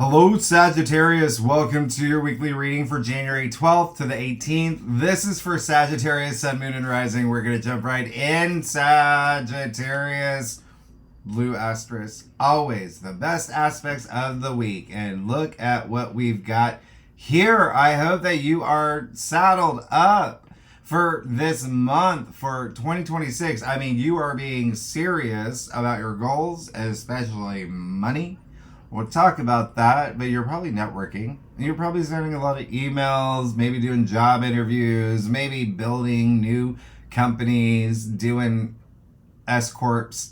Hello, Sagittarius. Welcome to your weekly reading for January 12th to the 18th. This is for Sagittarius, Sun, Moon, and Rising. We're going to jump right in, Sagittarius. Blue asterisk. Always the best aspects of the week. And look at what we've got here. I hope that you are saddled up for this month, for 2026. I mean, you are being serious about your goals, especially money. We'll talk about that, but you're probably networking. You're probably sending a lot of emails, maybe doing job interviews, maybe building new companies, doing S-corps,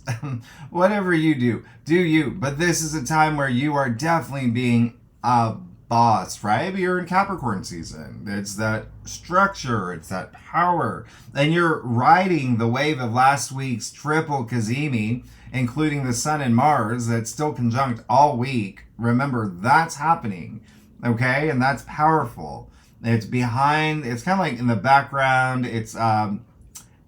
whatever you do you. But this is a time where you are definitely being a boss, right? But you're in Capricorn season. It's that structure, it's that power. And you're riding the wave of last week's triple Kazemi, including the Sun and Mars, that's still conjunct all week. Remember, that's happening, okay? And that's powerful. It's behind, it's kind of like in the background. It's, like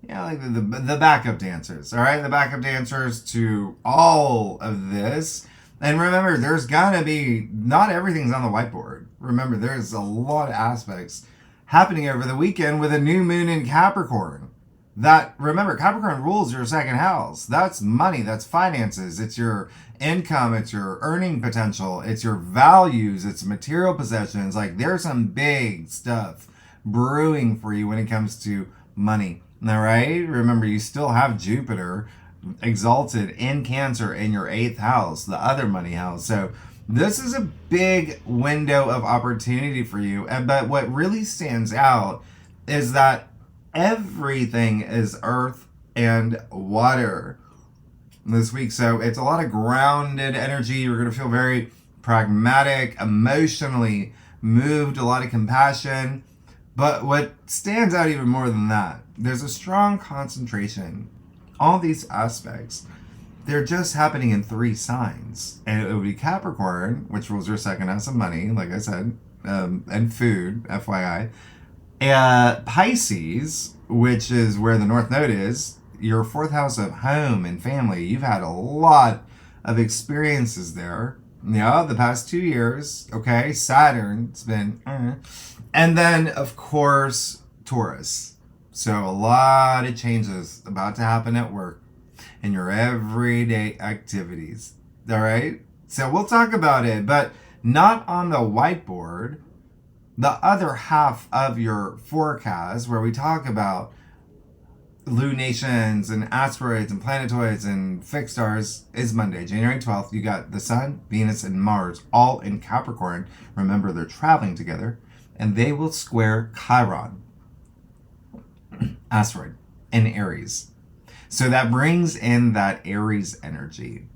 the backup dancers, all right? The backup dancers to all of this. And remember, there's gonna be, not everything's on the whiteboard. Remember, there's a lot of aspects happening over the weekend with a new moon in Capricorn. That, remember, Capricorn rules your second house. That's money, that's finances, it's your income, it's your earning potential, it's your values, it's material possessions. Like, there's some big stuff brewing for you when it comes to money. All right? Remember, you still have Jupiter exalted in Cancer in your 8th house, the other money house. So this is a big window of opportunity for you. But what really stands out is that everything is earth and water this week. So it's a lot of grounded energy. You're going to feel very pragmatic, emotionally moved, a lot of compassion. But what stands out even more than that, there's a strong concentration. All these aspects, they're just happening in 3 signs. And it would be Capricorn, which rules your second house of money, like I said, and food, FYI. Pisces, which is where the North Node is, your 4th house of home and family. You've had a lot of experiences there. Yeah, the past 2 years. Okay, Saturn, it's been... And then, of course, Taurus. So a lot of changes about to happen at work in your everyday activities. All right? So we'll talk about it, but not on the whiteboard. The other half of your forecast, where we talk about lunations and asteroids and planetoids and fixed stars, is Monday, January 12th. You got the Sun, Venus, and Mars all in Capricorn. Remember, they're traveling together, and they will square Chiron, asteroid, in Aries. So that brings in that Aries energy.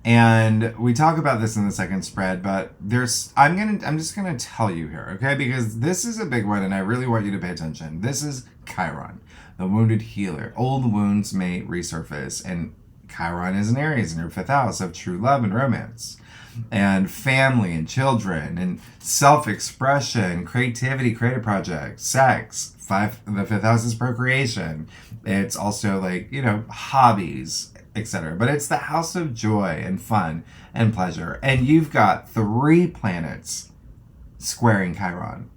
And we talk about this in the second spread, but I'm just gonna tell you here, okay? Because this is a big one, and I really want you to pay attention. This is Chiron, the wounded healer. Old wounds may resurface, and Chiron is an Aries in your 5th house of true love and romance, and family and children, and self-expression, creativity, creative projects, sex. The 5th house is procreation. It's also like, hobbies, etc. But it's the house of joy and fun and pleasure. And you've got 3 planets squaring Chiron.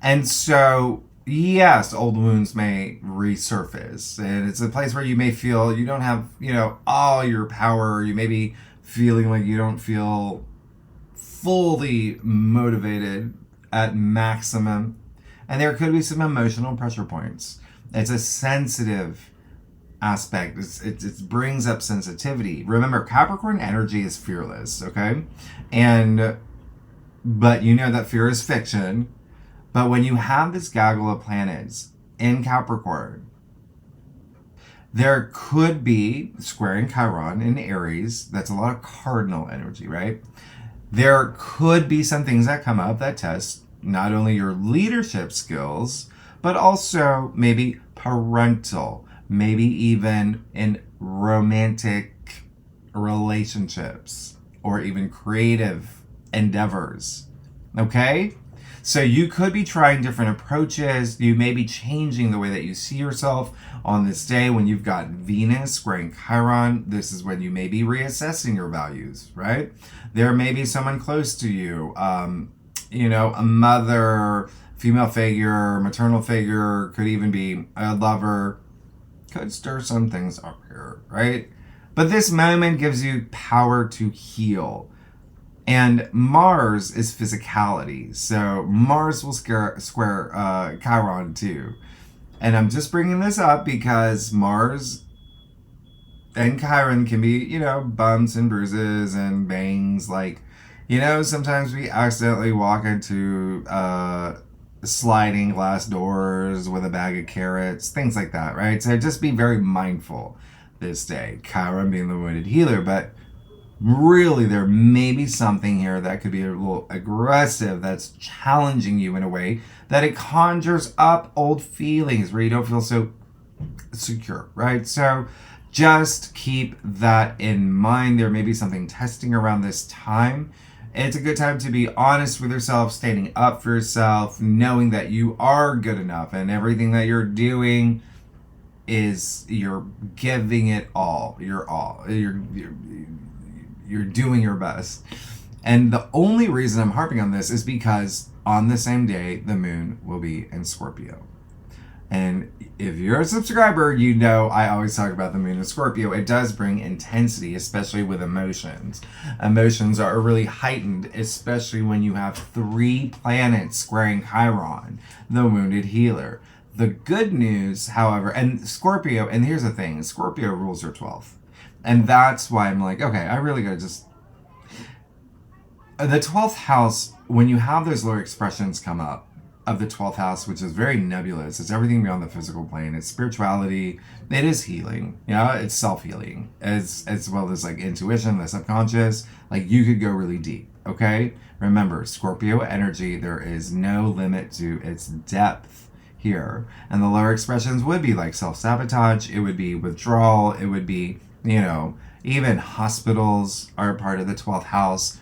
And so, yes, old wounds may resurface. And it's a place where you may feel you don't have, all your power. You may be feeling like you don't feel fully motivated at maximum. And there could be some emotional pressure points. It's a sensitive aspect. It brings up sensitivity. Remember, Capricorn energy is fearless, okay? But you know that fear is fiction. But when you have this gaggle of planets in Capricorn, there could be squaring Chiron in Aries. That's a lot of cardinal energy, right? There could be some things that come up that test not only your leadership skills, but also maybe parental, maybe even in romantic relationships or even creative endeavors. Okay? So you could be trying different approaches. You may be changing the way that you see yourself on this day when you've got Venus squaring Chiron. This is when you may be reassessing your values, right? There may be someone close to you, you know, a mother, female figure, maternal figure, could even be a lover, could stir some things up here, right? But this moment gives you power to heal. And Mars is physicality. So Mars will square Chiron too. And I'm just bringing this up because Mars and Chiron can be, you know, bumps and bruises and bangs. Like, you know, sometimes we accidentally walk into sliding glass doors with a bag of carrots, things like that, right? So just be very mindful this day. Chiron being the wounded healer, but really there may be something here that could be a little aggressive, that's challenging you in a way that it conjures up old feelings where you don't feel so secure, right? So just keep that in mind. There may be something testing around this time. It's a good time to be honest with yourself, standing up for yourself, knowing that you are good enough and everything that you're doing is you're giving it all. You're doing your best. And the only reason I'm harping on this is because on the same day, the moon will be in Scorpio. And if you're a subscriber, you know I always talk about the moon in Scorpio. It does bring intensity, especially with emotions. Emotions are really heightened, especially when you have 3 planets squaring Chiron, the wounded healer. The good news, however, and Scorpio, and here's the thing, Scorpio rules your 12th. And that's why I'm like, okay, I really gotta just... The 12th house, when you have those lower expressions come up, of the 12th house, which is very nebulous. It's everything beyond the physical plane. It's spirituality. It is healing. Yeah, it's self-healing as well as like intuition, the subconscious. Like you could go really deep. Okay, remember Scorpio energy. There is no limit to its depth here, and the lower expressions would be like self-sabotage. It would be withdrawal. It would be, you know, even hospitals are a part of the 12th house.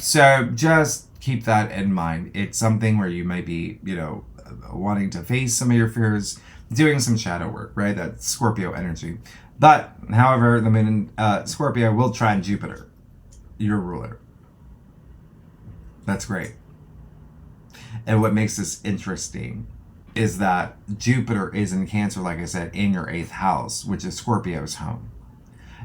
So just keep that in mind. It's something where you might be, you know, wanting to face some of your fears, doing some shadow work, right? That's Scorpio energy. But, however, the moon in Scorpio will trine Jupiter, your ruler. That's great. And what makes this interesting is that Jupiter is in Cancer, like I said, in your 8th house, which is Scorpio's home.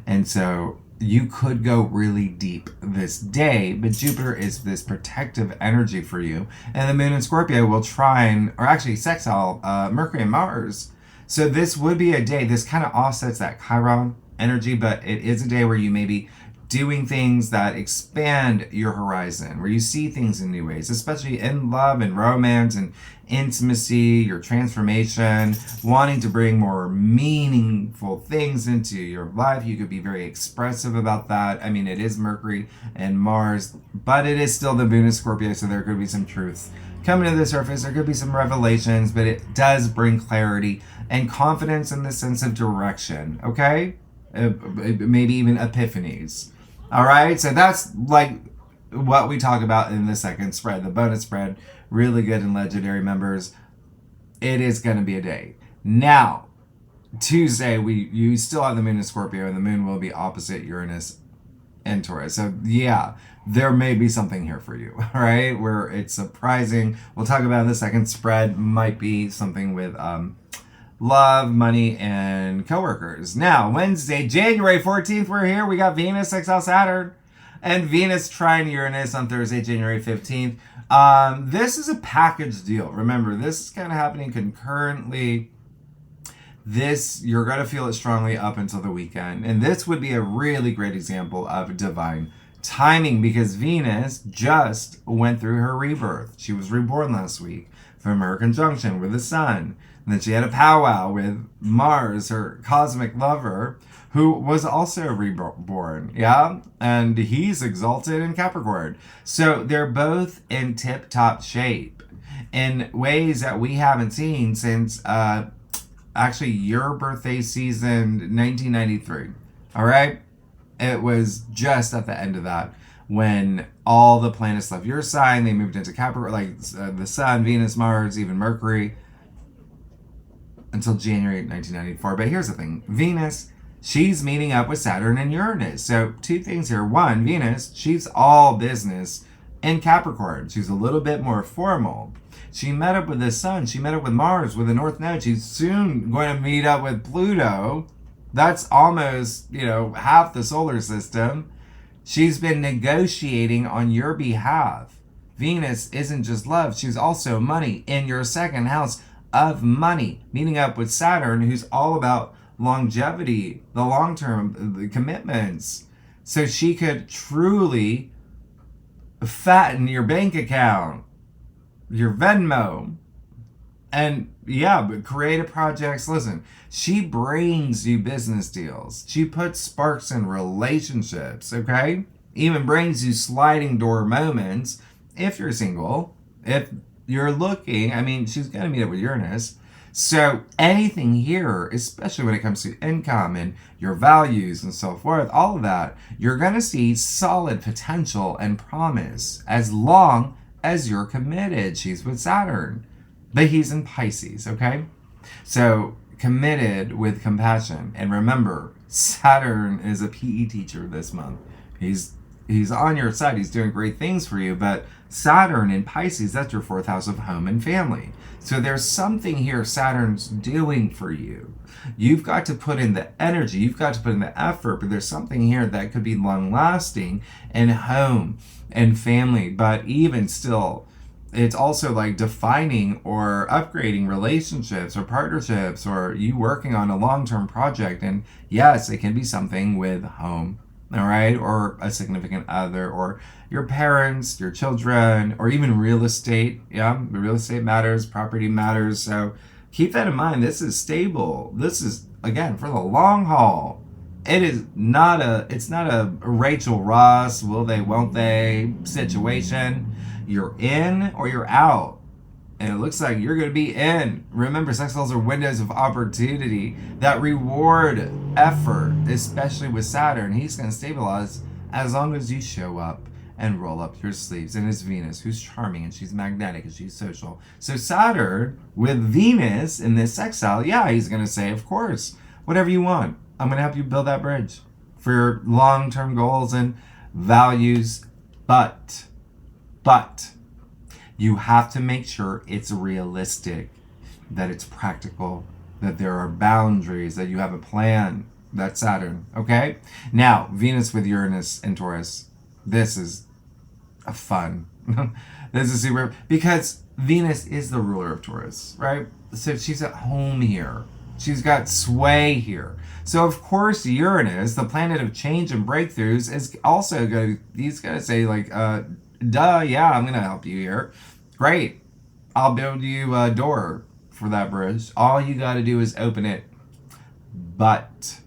And so you could go really deep this day, but Jupiter is this protective energy for you. And the moon in Scorpio will trine, or actually sextile, Mercury and Mars. So this would be a day, this kind of offsets that Chiron energy, but it is a day where you may be doing things that expand your horizon, where you see things in new ways, especially in love and romance and intimacy, your transformation, wanting to bring more meaningful things into your life. You could be very expressive about that. I mean, it is Mercury and Mars, but it is still the moon in Scorpio, so there could be some truths coming to the surface. There could be some revelations, but it does bring clarity and confidence in the sense of direction, okay? Maybe even epiphanies. All right, so that's like what we talk about in the second spread, the bonus spread. Really good and legendary members. It is going to be a day. Now, Tuesday, you still have the moon in Scorpio, and the moon will be opposite Uranus and Taurus. So yeah, there may be something here for you, all right, where it's surprising. We'll talk about the second spread. Might be something with love, money, and coworkers. Now, Wednesday, January 14th, we're here. We got Venus, sextile Saturn, and Venus trine Uranus on Thursday, January 15th. This is a package deal. Remember, this is kind of happening concurrently. This, you're going to feel it strongly up until the weekend. And this would be a really great example of divine timing because Venus just went through her rebirth. She was reborn last week from her conjunction with the sun. And then she had a powwow with Mars, her cosmic lover, who was also reborn, yeah? And he's exalted in Capricorn. So they're both in tip-top shape in ways that we haven't seen since actually your birthday season, 1993, all right? It was just at the end of that when all the planets left your sign, they moved into Capricorn, like the Sun, Venus, Mars, even Mercury, until January 1994. But here's the thing. Venus, she's meeting up with Saturn and Uranus. So two things here. One, Venus, she's all business in Capricorn. She's a little bit more formal. She met up with the Sun. She met up with Mars, with the North Node. She's soon going to meet up with Pluto. That's almost, half the solar system. She's been negotiating on your behalf. Venus isn't just love. She's also money in your second house of money. Meeting up with Saturn, who's all about longevity, the long-term, the commitments. So she could truly fatten your bank account, your Venmo, and but creative projects. Listen, she brings you business deals. She puts sparks in relationships, okay? Even brings you sliding door moments if you're single. If you're looking, she's going to meet up with Uranus. So anything here, especially when it comes to income and your values and self-worth, all of that, you're going to see solid potential and promise as long as you're committed. She's with Saturn, but he's in Pisces, okay? So committed with compassion. And remember, Saturn is a PE teacher this month. He's on your side. He's doing great things for you, but Saturn in Pisces, that's your fourth house of home and family. So there's something here Saturn's doing for you. You've got to put in the energy, you've got to put in the effort, but there's something here that could be long lasting in home and family. But even still, it's also like defining or upgrading relationships or partnerships, or you working on a long-term project. And yes, it can be something with home, all right, or a significant other, or your parents, your children, or even real estate. Yeah, real estate matters, property matters. So keep that in mind. This is stable. This is, again, for the long haul. It's not a Rachel Ross, will they, won't they situation. You're in or you're out. And it looks like you're going to be in. Remember, sextiles are windows of opportunity. That reward effort, especially with Saturn, he's going to stabilize as long as you show up and roll up your sleeves. And it's Venus, who's charming and she's magnetic and she's social. So Saturn with Venus in this sextile, he's going to say, of course, whatever you want. I'm going to help you build that bridge for your long-term goals and values. But you have to make sure it's realistic, that it's practical, that there are boundaries, that you have a plan. That's Saturn, okay? Now, Venus with Uranus and Taurus. This is a fun. This is super, because Venus is the ruler of Taurus, right? So she's at home here. She's got sway here. So of course Uranus, the planet of change and breakthroughs, is also he's going to say like, duh, yeah, I'm going to help you here. Great. I'll build you a door for that bridge. All you got to do is open it. But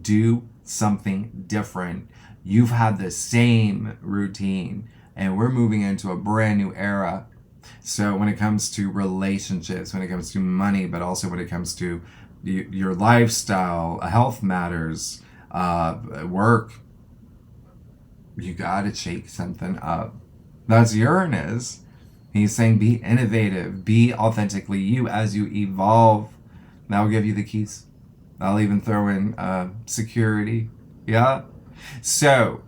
do something different. You've had the same routine, and we're moving into a brand new era. So when it comes to relationships, when it comes to money, but also when it comes to your lifestyle, health matters, work, you got to shake something up. That's Uranus. He's saying be innovative, be authentically you as you evolve. That'll give you the keys. I'll even throw in security. Yeah. So,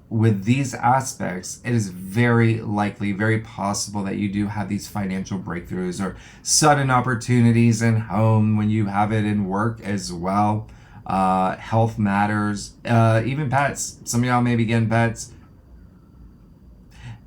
with these aspects, it is very likely, very possible that you do have these financial breakthroughs or sudden opportunities in home when you have it in work as well. Health matters, even pets. Some of y'all may be getting pets.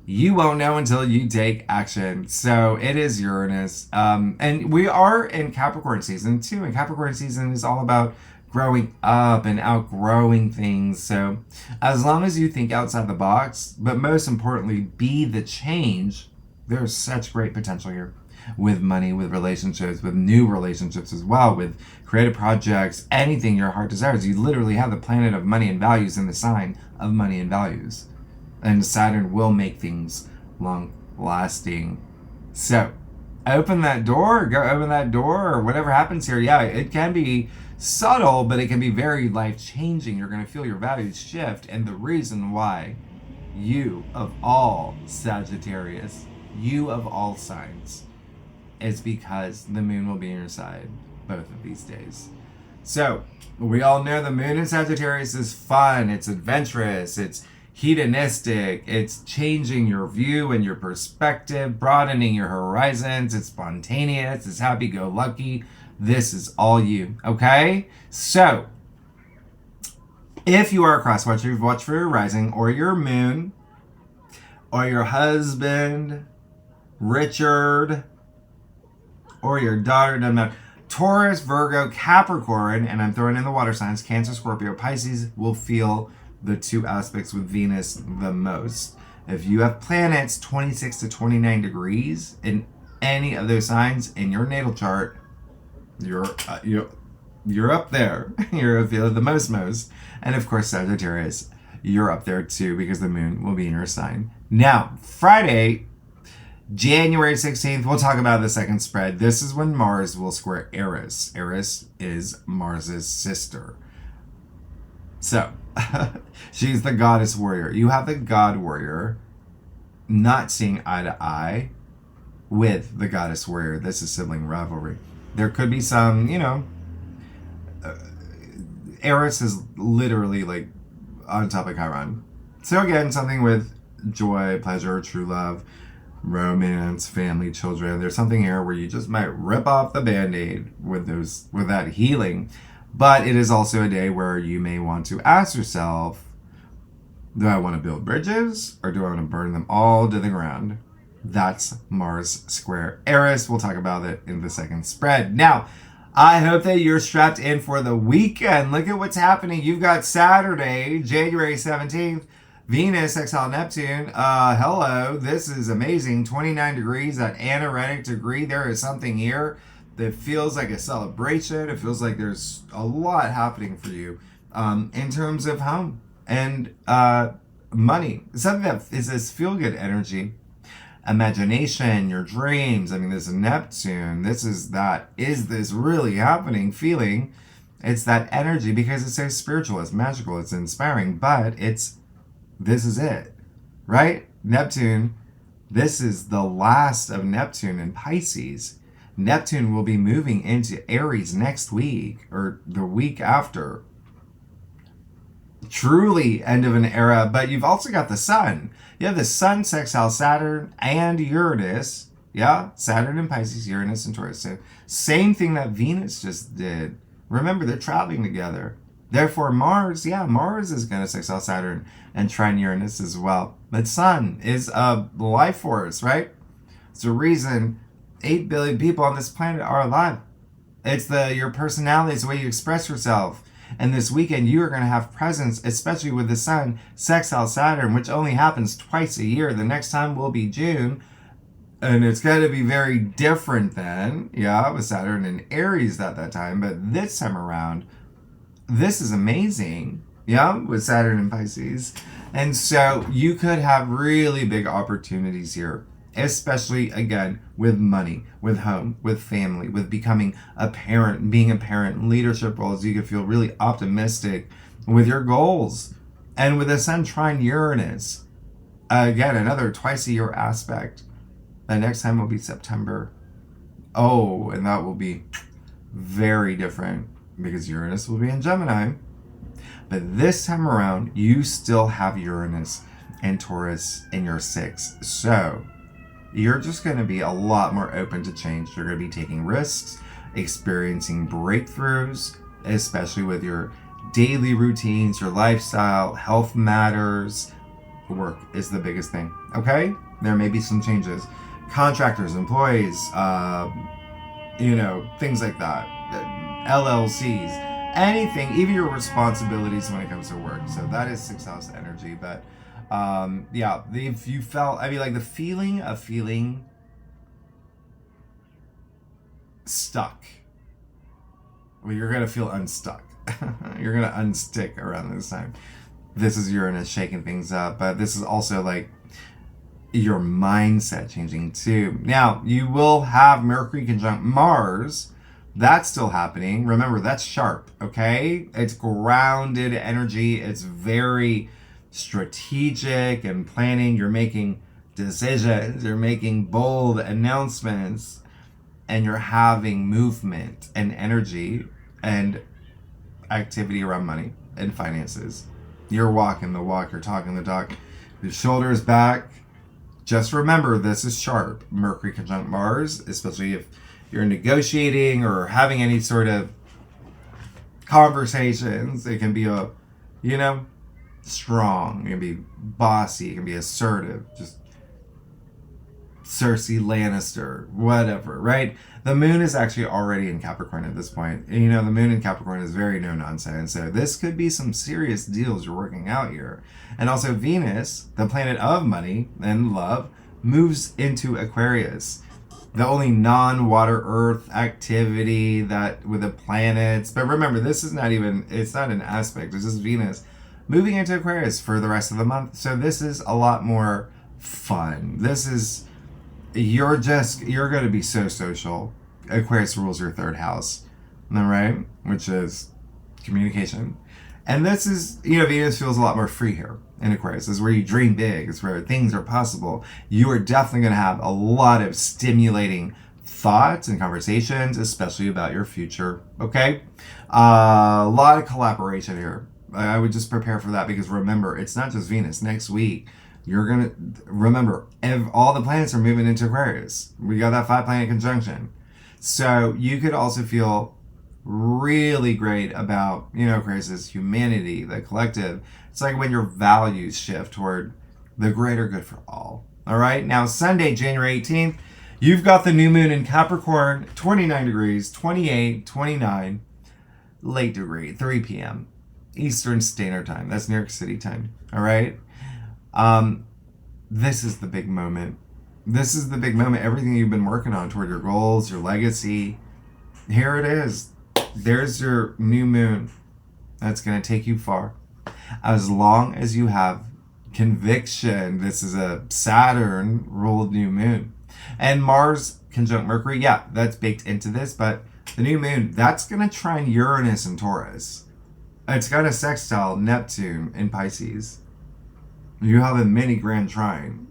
You won't know until you take action. So it is Uranus. And we are in Capricorn season too. And Capricorn season is all about growing up and outgrowing things. So as long as you think outside the box, but most importantly, be the change, there's such great potential here with money, with relationships, with new relationships as well, with creative projects, anything your heart desires. You literally have the planet of money and values in the sign of money and values. And Saturn will make things long lasting. So open that door, go open that door, or whatever happens here. Yeah, it can be subtle, but it can be very life-changing. You're going to feel your values shift. And the reason why you of all Sagittarius, you of all signs, is because the moon will be on your side both of these days. So we all know the moon in Sagittarius is fun, it's adventurous, it's hedonistic, it's changing your view and your perspective, broadening your horizons, it's spontaneous, it's happy-go-lucky. This is all you, okay? So if you are a cross-watcher, you've watched for your rising or your moon or your husband, Richard, or your daughter, doesn't matter. Taurus, Virgo, Capricorn, and I'm throwing in the water signs, Cancer, Scorpio, Pisces, will feel the two aspects with Venus the most. If you have planets 26 to 29 degrees in any of those signs in your natal chart, you're up there. You're feeling the most. And of course, Sagittarius, you're up there too because the moon will be in your sign. Now, Friday, January 16th, we'll talk about the second spread. This is when Mars will square Eris. Eris is Mars's sister. So, she's the goddess warrior. You have the god warrior not seeing eye to eye with the goddess warrior. This is sibling rivalry. There could be some, Eris is literally like on top of Chiron. So again, something with joy, pleasure, true love, romance, family, children. There's something here where you just might rip off the band-aid with that healing. But it is also a day where you may want to ask yourself, do I want to build bridges or do I want to burn them all to the ground? That's Mars square Eris. We'll talk about it in the second spread. Now, I hope that you're strapped in for the weekend. Look at what's happening. You've got Saturday, January 17th, Venus, sextile Neptune. Hello, this is amazing. 29 degrees, that anoretic degree. There is something here that feels like a celebration. It feels like there's a lot happening for you in terms of home and money. Something that is this feel-good energy. Imagination, your dreams. I mean, this Neptune, this really happening feeling? It's that energy because it's so spiritual, it's magical, it's inspiring, but this is it, right? Neptune, this is the last of Neptune in Pisces. Neptune will be moving into Aries next week or the week after. Truly end of an era, but you've also got the sun. You have the sun sextile Saturn and Uranus. Yeah, Saturn in Pisces, Uranus in Taurus. So same thing that Venus just did. Remember, they're traveling together. Therefore, Mars is going to sextile Saturn and trine Uranus as well. But sun is a life force, right? It's the reason 8 billion people on this planet are alive. It's your personality, it's the way you express yourself. And this weekend, you are going to have presence, especially with the sun, sextile Saturn, which only happens twice a year. The next time will be June. And it's going to be very different then, with Saturn in Aries at that time. But this time around, this is amazing, with Saturn in Pisces. And so you could have really big opportunities here. Especially, again, with money, with home, with family, with becoming a parent, being a parent, leadership roles. You can feel really optimistic with your goals. And with the sun trine Uranus, again, another twice a year aspect. The next time will be September. Oh, and that will be very different because Uranus will be in Gemini. But this time around, you still have Uranus and Taurus in your sixth. So you're just going to be a lot more open to change. You're going to be taking risks, experiencing breakthroughs, especially with your daily routines, your lifestyle, health matters. Work is the biggest thing, okay? There may be some changes. Contractors, employees, things like that. LLCs, anything, even your responsibilities when it comes to work. So that is sixth house energy, but if you felt, the feeling of feeling stuck, well, you're going to feel unstuck. You're going to unstick around this time. This is Uranus shaking things up, but this is also like your mindset changing too. Now, you will have Mercury conjunct Mars That's still happening. Remember, that's sharp, okay? It's grounded energy. It's very strategic and planning. You're making decisions. You're making bold announcements. And you're having movement and energy and activity around money and finances. You're walking the walk. You're talking the talk. Your shoulders back. Just remember, this is sharp. Mercury conjunct Mars, especially if you're negotiating or having any sort of conversations. It can be strong. It can be bossy. It can be assertive. Just Cersei Lannister, whatever, right? The moon is actually already in Capricorn at this point. And, the moon in Capricorn is very no nonsense. So this could be some serious deals you're working out here. And also Venus, the planet of money and love, moves into Aquarius. The only non-water earth activity that with the planets. But remember, it's not an aspect. It's just Venus moving into Aquarius for the rest of the month. So this is a lot more fun. You're going to be so social. Aquarius rules your third house. All right? Which is communication. And this is, Venus feels a lot more free here in Aquarius. This is where you dream big. It's where things are possible. You are definitely going to have a lot of stimulating thoughts and conversations, especially about your future. Okay? A lot of collaboration here. I would just prepare for that because remember, it's not just Venus. Next week, you're going to remember all the planets are moving into Aquarius. We got that 5-planet conjunction. So you could also feel really great about, Aquarius' humanity, the collective. It's like when your values shift toward the greater good for all. All right. Now, Sunday, January 18th, you've got the new moon in Capricorn, 29 degrees, 28, 29, late degree, 3 p.m. Eastern Standard Time. That's New York City time. All right. This is the big moment. This is the big moment. Everything you've been working on toward your goals, your legacy. Here it is. There's your new moon. That's going to take you far. As long as you have conviction, this is a Saturn ruled new moon. And Mars conjunct Mercury, yeah, that's baked into this. But the new moon, that's going to trine Uranus and Taurus. It's got a sextile Neptune in Pisces. You have a mini grand trine.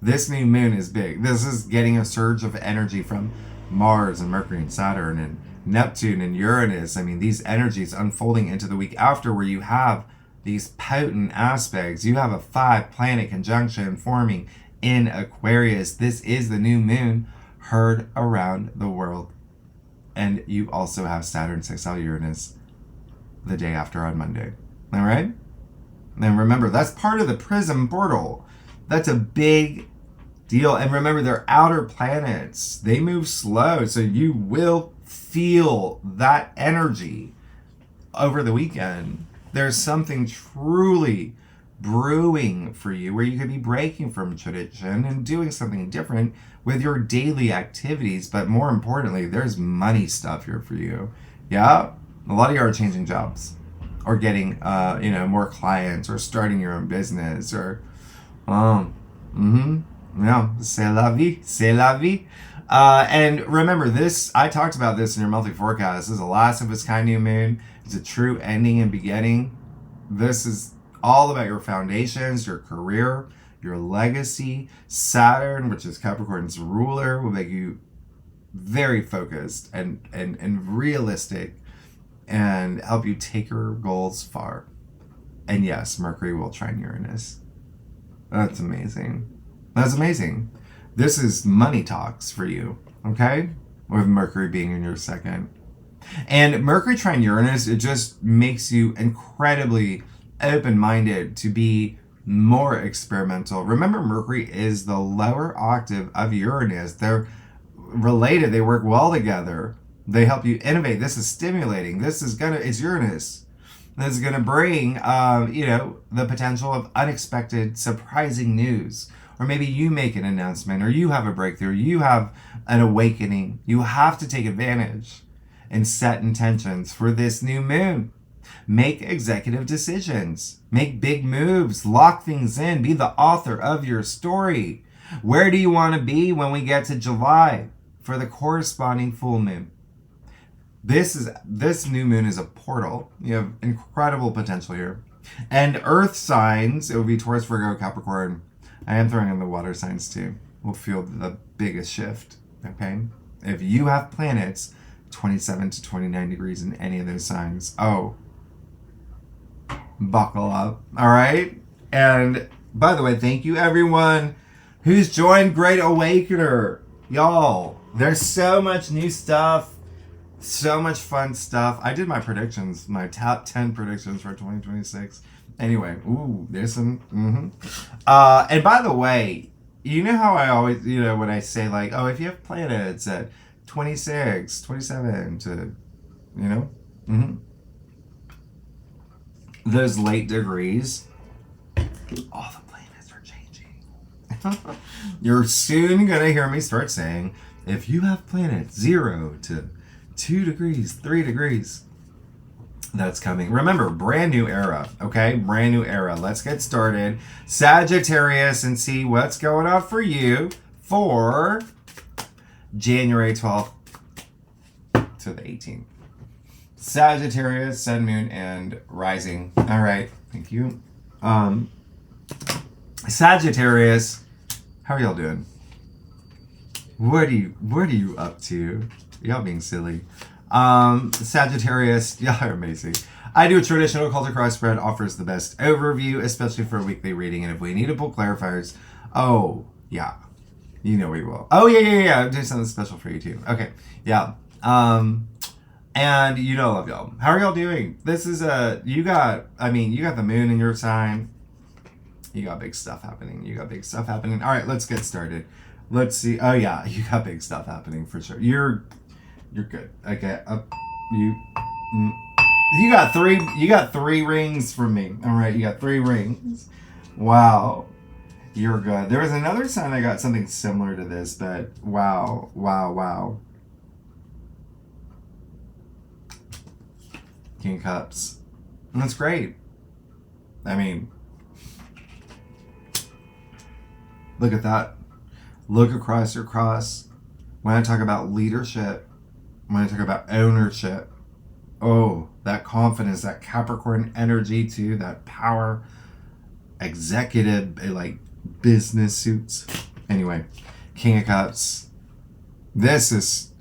This new moon is big. This is getting a surge of energy from Mars and Mercury and Saturn and Neptune and Uranus. I mean, these energies unfolding into the week after where you have these potent aspects. You have a 5-planet conjunction forming in Aquarius. This is the new moon heard around the world. And you also have Saturn sextile Uranus the day after on Monday. All right? And remember, that's part of the prism portal. That's a big deal. And remember, they're outer planets. They move slow. So you will feel that energy over the weekend. There's something truly brewing for you where you could be breaking from tradition and doing something different with your daily activities. But more importantly, there's money stuff here for you. Yeah? A lot of you are changing jobs or getting, more clients or starting your own business or, c'est la vie, c'est la vie. And remember this, I talked about this in your monthly forecast. This is the last of its kind new moon. It's a true ending and beginning. This is all about your foundations, your career, your legacy. Saturn, which is Capricorn's ruler, will make you very focused and realistic and help you take your goals far. And yes, Mercury will trine Uranus. That's amazing. That's amazing. This is money talks for you, okay? With Mercury being in your second. And Mercury trine Uranus, it just makes you incredibly open-minded to be more experimental. Remember, Mercury is the lower octave of Uranus. They're related. They work well together. They help you innovate. This is stimulating. It's Uranus. This is going to bring, the potential of unexpected, surprising news. Or maybe you make an announcement, or you have a breakthrough, you have an awakening. You have to take advantage and set intentions for this new moon. Make executive decisions. Make big moves. Lock things in. Be the author of your story. Where do you want to be when we get to July for the corresponding full moon? this new moon is a portal. You have incredible potential here. And earth signs, it will be Taurus, Virgo, Capricorn. I am throwing in the water signs too. Will feel the biggest shift. Okay? If you have planets 27 to 29 degrees in any of those signs, oh, buckle up. All right? And by the way, thank you everyone who's joined Great Awakener. Y'all, there's so much new stuff. So much fun stuff. I did my predictions, my top 10 predictions for 2026. Anyway, ooh, there's some. And by the way, you know how I always, when I say like, oh, if you have planets at 26, 27 to, those late degrees, all the planets are changing. You're soon going to hear me start saying, if you have planets 0 to 2 degrees, 3 degrees, that's coming. Remember, brand new era, okay? Brand new era. Let's get started. Sagittarius, and see what's going on for you for January 12th to the 18th. Sagittarius, Sun, Moon, and Rising. All right, thank you. Sagittarius, how are y'all doing? What are you up to? Y'all being silly. Sagittarius, y'all are amazing. I do a traditional culture cross spread, offers the best overview, especially for a weekly reading. And if we need to pull clarifiers, oh yeah, we will. Oh yeah. I'm doing something special for you too. Okay, yeah. And love y'all. How are y'all doing? This is you got the moon in your sign. You got big stuff happening. All right, let's get started. Let's see. Oh yeah, you got big stuff happening for sure. You're good. Okay. You got three rings from me. All right, you got 3 rings. Wow. You're good. There was another sign I got something similar to this, but wow. King of Cups. And that's great. I mean, look at that. Look across your cross. When I talk about leadership, when I talk about ownership, oh, that confidence, that Capricorn energy too, that power, executive, like business suits. Anyway, King of Cups.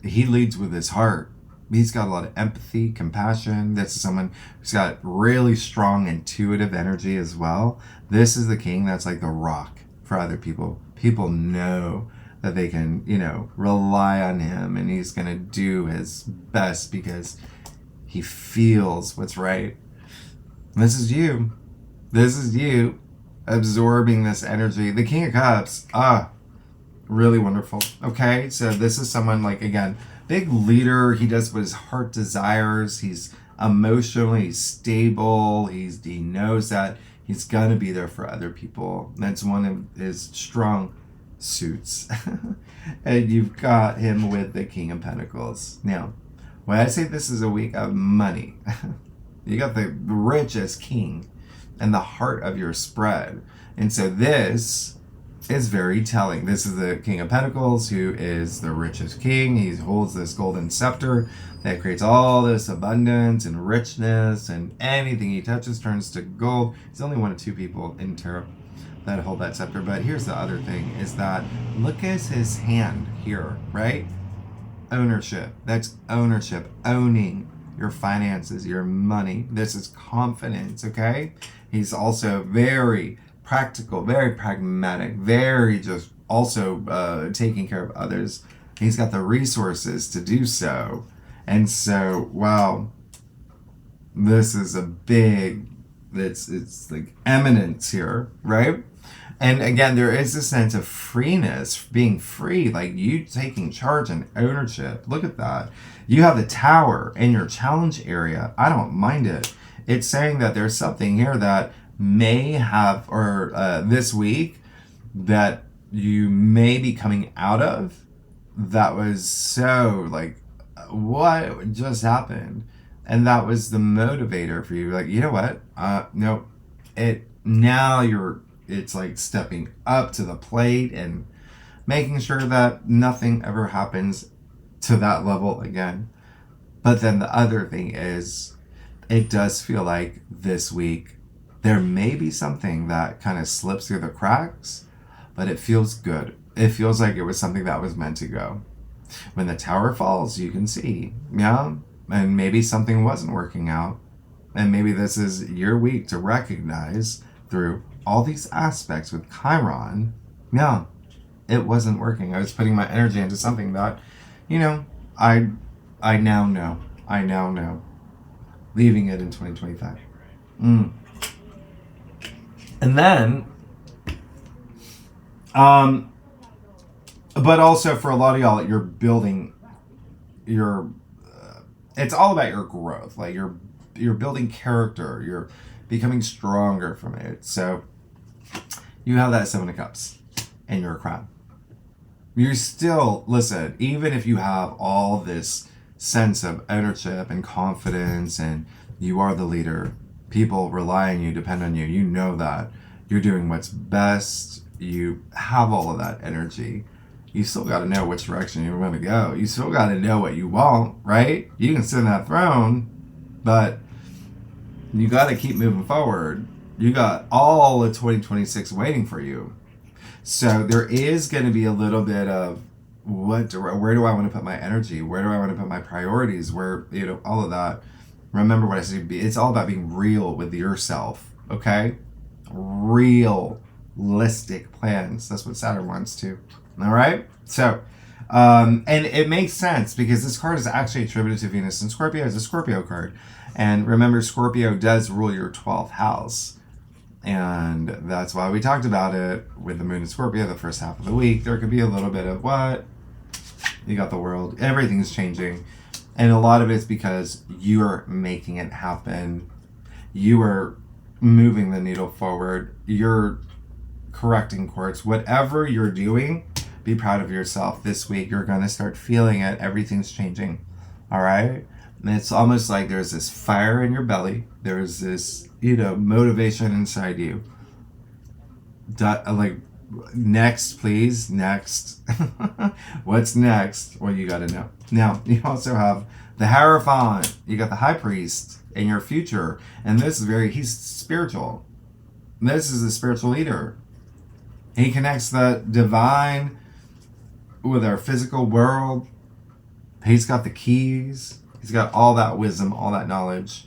He leads with his heart. He's got a lot of empathy, compassion. This is someone who's got really strong intuitive energy as well. This is the king that's like the rock for other people. People know that they can, rely on him, and he's going to do his best because he feels what's right. This is you absorbing this energy. The King of Cups, really wonderful. Okay, so this is someone like, again, big leader. He does what his heart desires. He's emotionally stable. He knows that he's going to be there for other people. That's one of his strong suits. And you've got him with the King of Pentacles. Now, when I say this is a week of money, you got the richest king in the heart of your spread. And so this is very telling. This is the King of Pentacles, who is the richest king. He holds this golden scepter that creates all this abundance and richness, and anything he touches turns to gold. He's only one of 2 people in tarot that hold that scepter. But here's the other thing, is that look at his hand here, right? Ownership. That's ownership. Owning your finances, your money. This is confidence, okay? He's also very practical, very pragmatic, very just also taking care of others. He's got the resources to do so. And so, wow, this is a big, it's like eminence here, right? And again, there is a sense of freeness, being free, like you taking charge and ownership. Look at that. You have the Tower in your challenge area. I don't mind it. It's saying that there's something here that may have, or this week, that you may be coming out of that was so like, what just happened? And that was the motivator for you. Like, you know what? No, it's like stepping up to the plate and making sure that nothing ever happens to that level again. But then the other thing is, it does feel like this week there may be something that kind of slips through the cracks, but it feels good. It feels like it was something that was meant to go. When the tower falls, you can see, yeah, and maybe something wasn't working out. And maybe this is your week to recognize through all these aspects with Chiron, yeah, it wasn't working. I was putting my energy into something that, you know, I now know. I now know. Leaving it in 2025. And then, but also for a lot of y'all, you're building your, it's all about your growth. Like you're building character. You're becoming stronger from it. So you have that Seven of Cups in your crown. You're still, listen, even if you have all this sense of ownership and confidence and you are the leader, people rely on you, depend on you, you know that you're doing what's best, you have all of that energy, you still got to know which direction you want to go. You still got to know what you want, right? You can sit in that throne, but you got to keep moving forward. You got all of 2026 waiting for you. So there is going to be a little bit of where do I want to put my energy? Where do I want to put my priorities? Where, you know, all of that. Remember what I said, it's all about being real with yourself, okay? Realistic plans. That's what Saturn wants to. All right? So, and it makes sense because this card is actually attributed to Venus and Scorpio. It's a Scorpio card. And remember, Scorpio does rule your 12th house. And that's why we talked about it with the moon in Scorpio the first half of the week. There could be a little bit of what? You got the world. Everything's changing. And a lot of it's because you're making it happen. You are moving the needle forward. You're correcting course. Whatever you're doing, be proud of yourself. This week, you're going to start feeling it. Everything's changing. All right? And it's almost like there's this fire in your belly. There's this, you know, motivation inside you. Like, next, please. Next. What's next? Well, you got to know. Now, you also have the Hierophant. You got the High Priest in your future. And this is he's spiritual. This is a spiritual leader. He connects the divine with our physical world. He's got the keys. He's got all that wisdom, all that knowledge.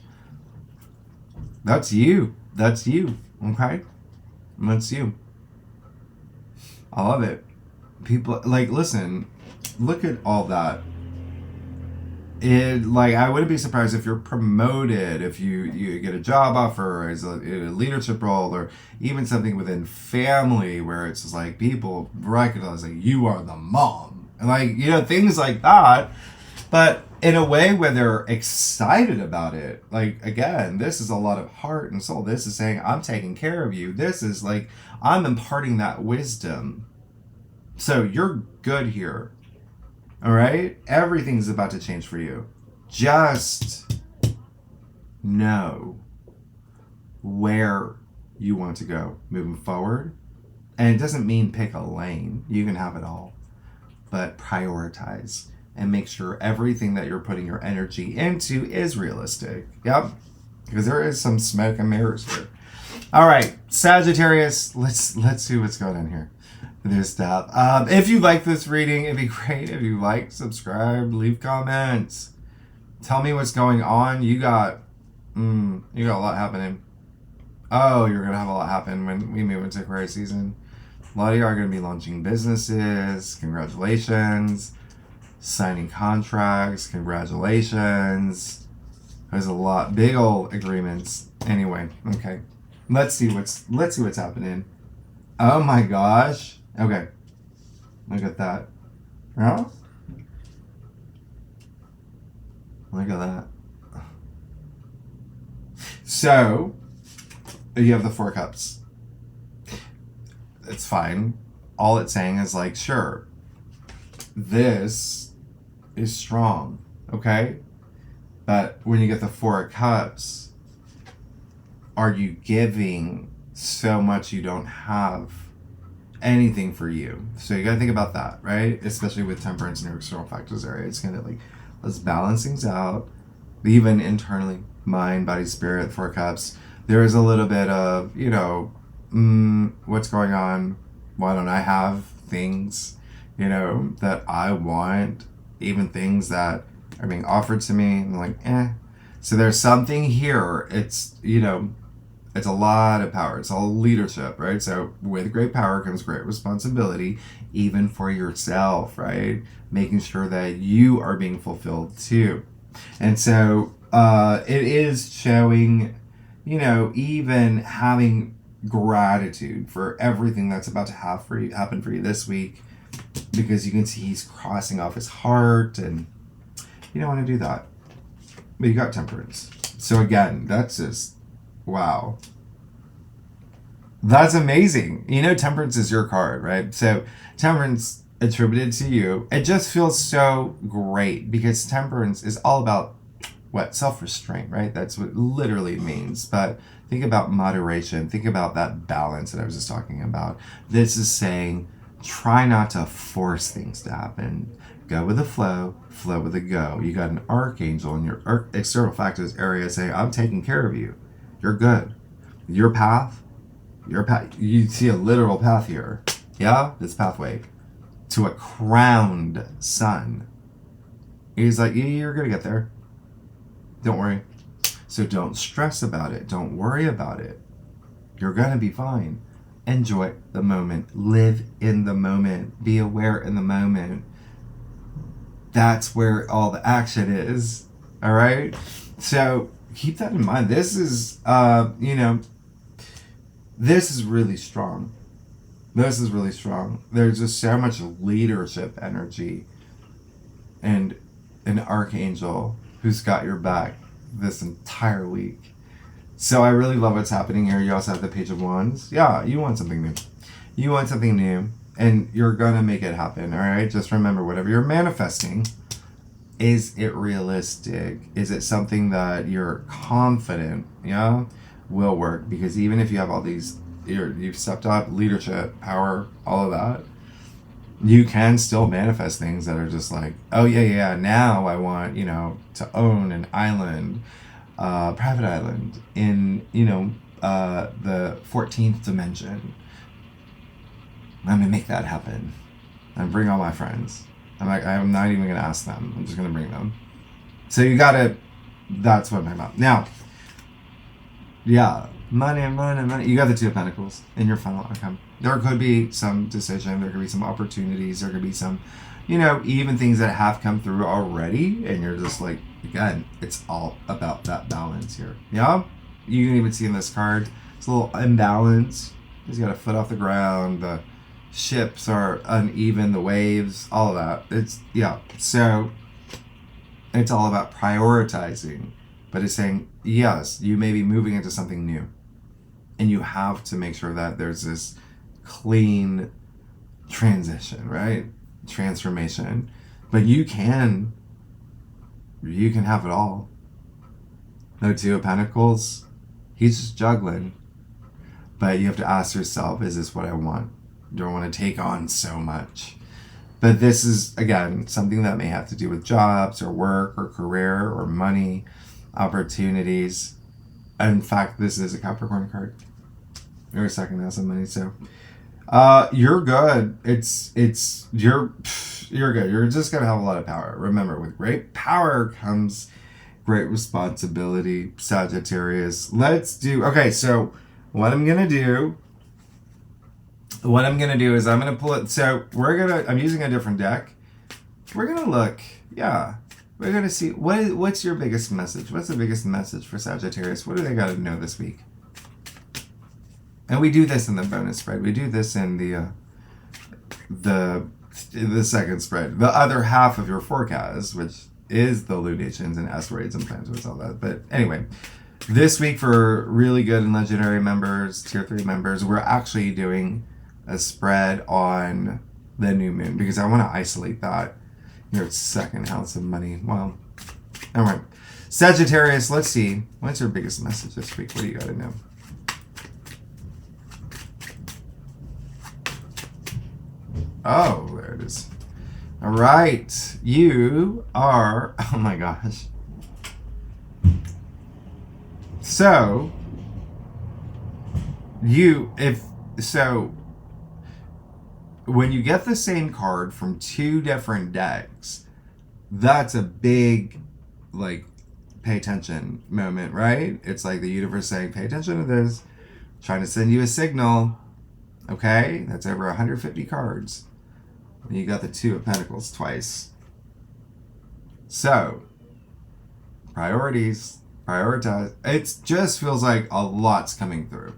That's you. That's you. Okay? That's you. I love it. People, like, listen, look at all that. I wouldn't be surprised if you're promoted, if you get a job offer as a leadership role, or even something within family where it's just like people recognize like you are the mom. And like, you know, things like that. But in a way where they're excited about it. Like, again, this is a lot of heart and soul. This is saying, I'm taking care of you. This is like, I'm imparting that wisdom. So you're good here. All right? Everything's about to change for you. Just know where you want to go moving forward. And it doesn't mean pick a lane. You can have it all. But prioritize. And make sure everything that you're putting your energy into is realistic. Yep. Because there is some smoke and mirrors here. All right, Sagittarius, let's see what's going on here. There's stuff. If you like this reading, it'd be great if you like, subscribe, leave comments. Tell me what's going on. You got a lot happening. Oh, you're going to have a lot happen when we move into Aquarius season. A lot of you are going to be launching businesses. Congratulations. Signing contracts, congratulations. There's a lot, big old agreements. Anyway, okay. Let's see what's happening. Oh my gosh. Okay. Look at that. Oh? Look at that. So, you have the Four Cups. It's fine. All it's saying is like, sure, this is strong, okay? But when you get the Four of Cups, are you giving so much you don't have anything for you? So you gotta think about that, right? Especially with temperance and your external factors area. It's gonna like Let's balance things out. Even internally, mind, body, spirit, 4 cups. There is a little bit of, you know, what's going on? Why don't I have things, you know, that I want? Even things that are being offered to me. I'm like, eh. So there's something here. It's, you know, it's a lot of power. It's all leadership, right? So with great power comes great responsibility, even for yourself, right? Making sure that you are being fulfilled too. And so it is showing, you know, even having gratitude for everything that's about to happen for you this week, because you can see he's crossing off his heart, and you don't want to do that. But you got temperance. So again, that's just, wow. That's amazing. You know, temperance is your card, right? So temperance attributed to you, it just feels so great, because temperance is all about what? Self-restraint, right? That's what literally it means. But think about moderation. Think about that balance that I was just talking about. This is saying, try not to force things to happen. Go with the flow, flow with the go. You got an archangel in your external factors area saying, I'm taking care of you. You're good. Your path, you see a literal path here. Yeah, this pathway to a crowned sun. He's like, yeah, you're going to get there. Don't worry. So don't stress about it. Don't worry about it. You're going to be fine. Enjoy the moment. Live in the moment. Be aware in the moment. That's where all the action is. All right? So keep that in mind. This is, you know, this is really strong. This is really strong. There's just so much leadership energy and an archangel who's got your back this entire week. So I really love what's happening here. You also have the Page of Wands. Yeah, you want something new. You want something new, and you're going to make it happen, all right? Just remember, whatever you're manifesting, is it realistic? Is it something that you're confident, yeah, will work? Because even if you have all these, you've stepped up, leadership, power, all of that, you can still manifest things that are just like, oh yeah, now I want, you know, to own an island, private island in, you know, the 14th dimension. I'm gonna make that happen. And bring all my friends. I'm not even gonna ask them. I'm just gonna bring them. So you gotta, that's what I'm talking about. Now, yeah, money. You got the 2 of Pentacles in your final outcome. There could be some decision. There could be some opportunities. There could be some, you know, even things that have come through already. And you're just like, again, it's all about that balance here. Yeah? You can even see in this card, it's a little imbalance. He's got a foot off the ground. The ships are uneven. The waves, all of that. It's, yeah. So it's all about prioritizing. But it's saying, yes, you may be moving into something new. And you have to make sure that there's this clean transition, right? Transformation. But you can have it all. No 2 of Pentacles. He's just juggling. But you have to ask yourself, is this what I want? Do I want to take on so much? But this is, again, something that may have to do with jobs or work or career or money, opportunities. In fact, this is a Capricorn card. You're a second house of money, so you're good. You're good. You're just gonna have a lot of power. Remember, with great power comes great responsibility, Sagittarius. Let's do, okay, so what I'm gonna do is I'm gonna pull it. So I'm using a different deck. We're gonna look, yeah. We're gonna see what's your biggest message. What's the biggest message for Sagittarius? What do they gotta know this week? And we do this in the bonus spread. We do this in the second spread. The other half of your forecast, which is the lunations and asteroids and planets, all that. But anyway, this week for really good and legendary members, tier 3 members, we're actually doing a spread on the new moon because I want to isolate that. Your second house of money. Well, all right. Sagittarius, let's see. What's your biggest message this week? What do you got to know? Oh, there it is. All right. You are, oh my gosh. So, when you get the same card from two different decks, that's a big, like, pay attention moment, right? It's like the universe saying, pay attention to this, trying to send you a signal. Okay? That's over 150 cards. And you got the Two of Pentacles twice. So, priorities, prioritize. It just feels like a lot's coming through.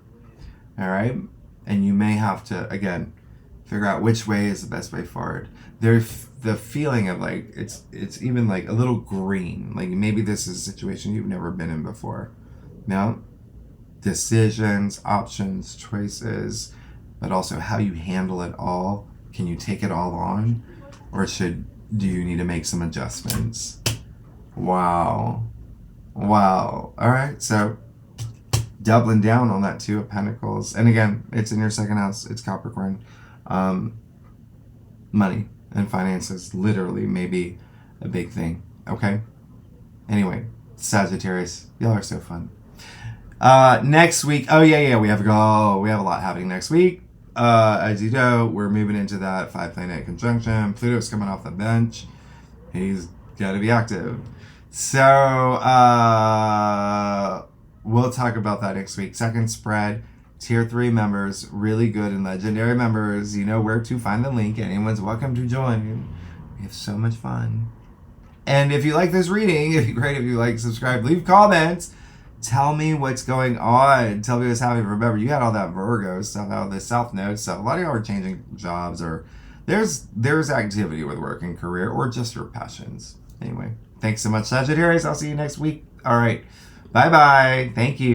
All right? And you may have to, again, figure out which way is the best way forward. There's the feeling of like, it's even like a little green. Like maybe this is a situation you've never been in before. No? Decisions, options, choices, but also how you handle it all. Can you take it all on? Or do you need to make some adjustments? Wow. Wow. All right. So doubling down on that Two of Pentacles. And again, it's in your second house. It's Capricorn. Money and finances literally may be a big thing. Okay? Anyway, Sagittarius. Y'all are so fun. Next week. Oh, yeah. We have a lot happening next week. As you know, we're moving into that 5-planet conjunction. Pluto's coming off the bench. He's got to be active. So, we'll talk about that next week. Second spread, Tier 3 members, really good and legendary members. You know where to find the link. Anyone's welcome to join. We have so much fun. And if you like this reading, it'd be great if you like, subscribe, leave comments. Tell me what's going on. Tell me what's happening. Remember, you had all that Virgo stuff, all the South Node stuff. A lot of y'all are changing jobs, or there's activity with work and career, or just your passions. Anyway, thanks so much, Sagittarius. I'll see you next week. All right. Bye-bye. Thank you.